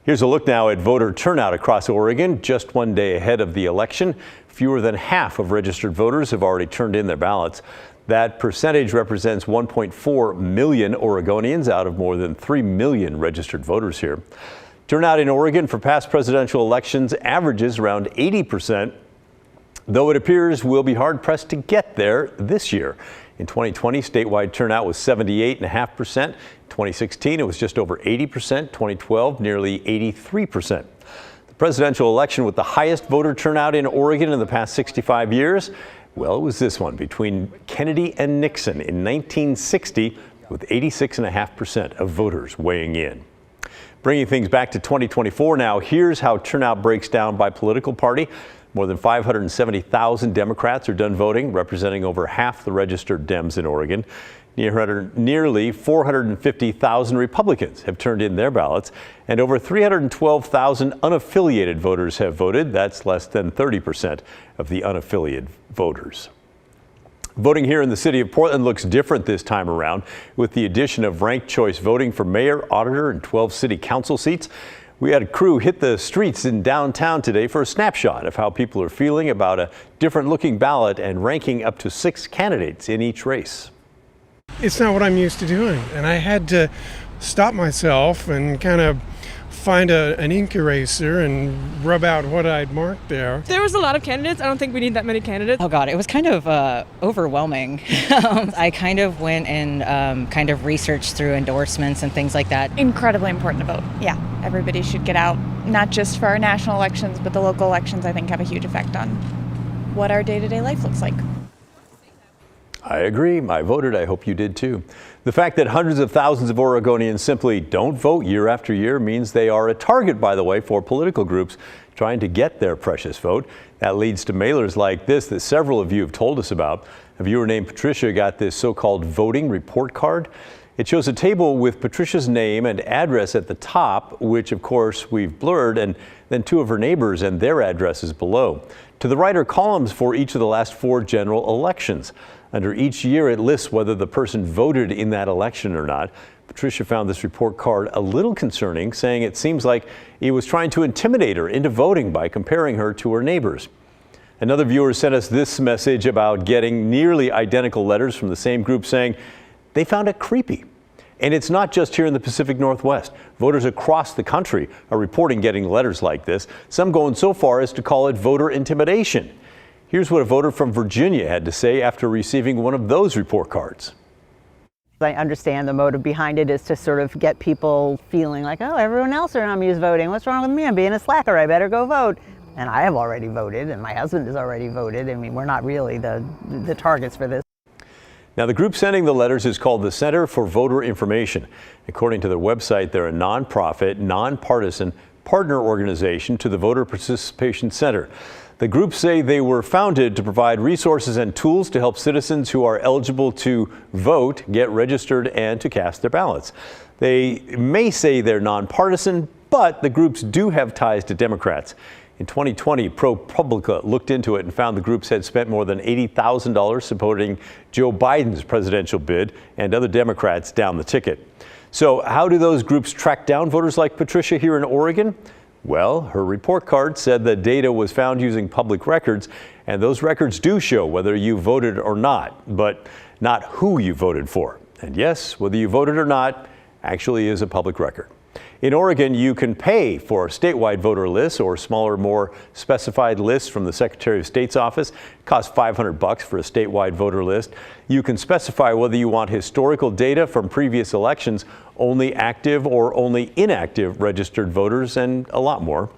Here's a look now at voter turnout across Oregon. Just one day ahead of the election, fewer than half of registered voters have already turned in their ballots. That percentage represents 1.4 million Oregonians out of more than 3 million registered voters here. Turnout in Oregon for past presidential elections averages around 80%, though it appears we'll be hard-pressed to get there this year. In 2020, statewide turnout was 78.5%. 2016, it was just over 80%. 2012, nearly 83%. The presidential election with the highest voter turnout in Oregon in the past 65 years, well, it was this one between Kennedy and Nixon in 1960, with 86.5% of voters weighing in. Bringing things back to 2024 now, here's how turnout breaks down by political party. More than 570,000 Democrats are done voting, representing over half the registered Dems in Oregon. Nearly 450,000 Republicans have turned in their ballots, and over 312,000 unaffiliated voters have voted. That's less than 30% of the unaffiliated voters. Voting here in the city of Portland looks different this time around, with the addition of ranked choice voting for mayor, auditor, and 12 city council seats. We had a crew hit the streets in downtown today for a snapshot of how people are feeling about a different looking ballot and ranking up to 6 candidates in each race. It's not what I'm used to doing, and I had to stop myself and kind of find an ink eraser and rub out what I'd marked there. There was a lot of candidates. I don't think we need that many candidates. Oh God, it was kind of overwhelming. I kind of went and kind of researched through endorsements and things like that. Incredibly important to vote. Yeah, everybody should get out, not just for our national elections, but the local elections, I think, have a huge effect on what our day-to-day life looks like. I agree. I voted. I hope you did too. The fact that hundreds of thousands of Oregonians simply don't vote year after year means they are a target, by the way, for political groups trying to get their precious vote. That leads to mailers like this that several of you have told us about. A viewer named Patricia got this so-called voting report card. It shows a table with Patricia's name and address at the top, which of course we've blurred, and then 2 of her neighbors and their addresses below. To the right are columns for each of the last 4 general elections. Under each year, it lists whether the person voted in that election or not. Patricia found this report card a little concerning, saying it seems like he was trying to intimidate her into voting by comparing her to her neighbors. Another viewer sent us this message about getting nearly identical letters from the same group, saying they found it creepy. And it's not just here in the Pacific Northwest. Voters across the country are reporting getting letters like this, some going so far as to call it voter intimidation. Here's what a voter from Virginia had to say after receiving one of those report cards. I understand the motive behind it is to sort of get people feeling like, oh, everyone else around me is voting. What's wrong with me? I'm being a slacker. I better go vote. And I have already voted, and my husband has already voted. I mean, we're not really the targets for this. Now, the group sending the letters is called the Center for Voter Information. According to their website, they're a nonprofit, nonpartisan partner organization to the Voter Participation Center. The group say they were founded to provide resources and tools to help citizens who are eligible to vote get registered and to cast their ballots. They may say they're nonpartisan, but the groups do have ties to Democrats. In 2020, ProPublica looked into it and found the groups had spent more than $80,000 supporting Joe Biden's presidential bid and other Democrats down the ticket. So how do those groups track down voters like Patricia here in Oregon? Well, her report card said the data was found using public records, and those records do show whether you voted or not, but not who you voted for. And yes, whether you voted or not actually is a public record. In Oregon, you can pay for a statewide voter list or smaller, more specified lists from the Secretary of State's office. It costs $500 for a statewide voter list. You can specify whether you want historical data from previous elections, only active or only inactive registered voters, and a lot more.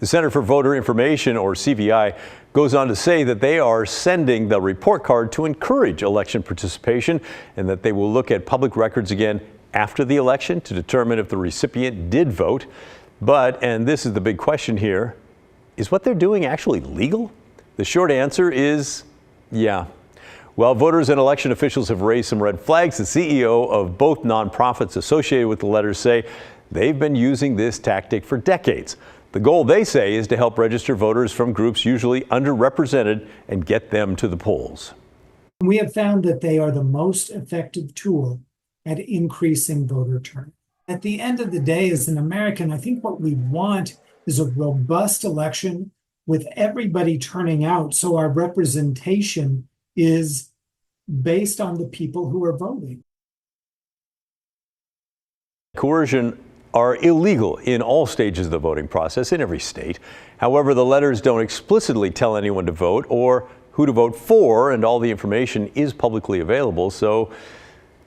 The Center for Voter Information, or CVI, goes on to say that they are sending the report card to encourage election participation and that they will look at public records again after the election to determine if the recipient did vote. But, and this is the big question here, is what they're doing actually legal? The short answer is yeah. While voters and election officials have raised some red flags, the CEO of both nonprofits associated with the letters say they've been using this tactic for decades. The goal, they say, is to help register voters from groups usually underrepresented and get them to the polls. We have found that they are the most effective tool at increasing voter turnout. At the end of the day, as an American, I think what we want is a robust election with everybody turning out, so our representation is based on the people who are voting. Coercion are illegal in all stages of the voting process in every state. However, the letters don't explicitly tell anyone to vote or who to vote for, and all the information is publicly available. So,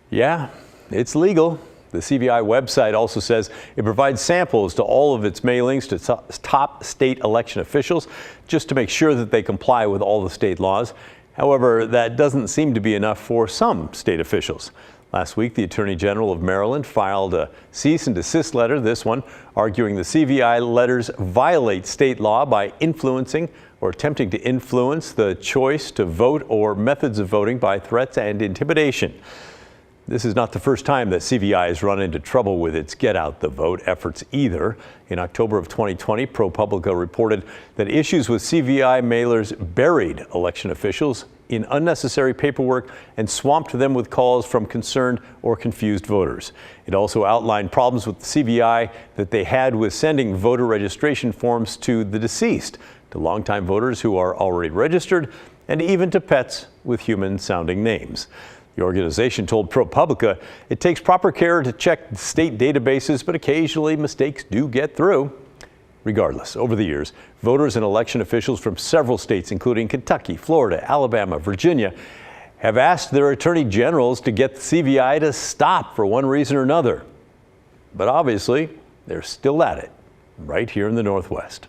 yeah, it's legal. The CVI website also says it provides samples to all of its mailings to top state election officials just to make sure that they comply with all the state laws. However, that doesn't seem to be enough for some state officials. Last week, the Attorney General of Maryland filed a cease and desist letter, this one arguing the CVI letters violate state law by influencing or attempting to influence the choice to vote or methods of voting by threats and intimidation. This is not the first time that CVI has run into trouble with its Get Out the Vote efforts either. In October of 2020, ProPublica reported that issues with CVI mailers buried election officials in unnecessary paperwork and swamped them with calls from concerned or confused voters. It also outlined problems with the CVI that they had with sending voter registration forms to the deceased, to longtime voters who are already registered, and even to pets with human-sounding names. The organization told ProPublica it takes proper care to check state databases, but occasionally mistakes do get through. Regardless, over the years, voters and election officials from several states, including Kentucky, Florida, Alabama, Virginia, have asked their attorney generals to get the CVI to stop for one reason or another. But obviously, they're still at it, right here in the Northwest.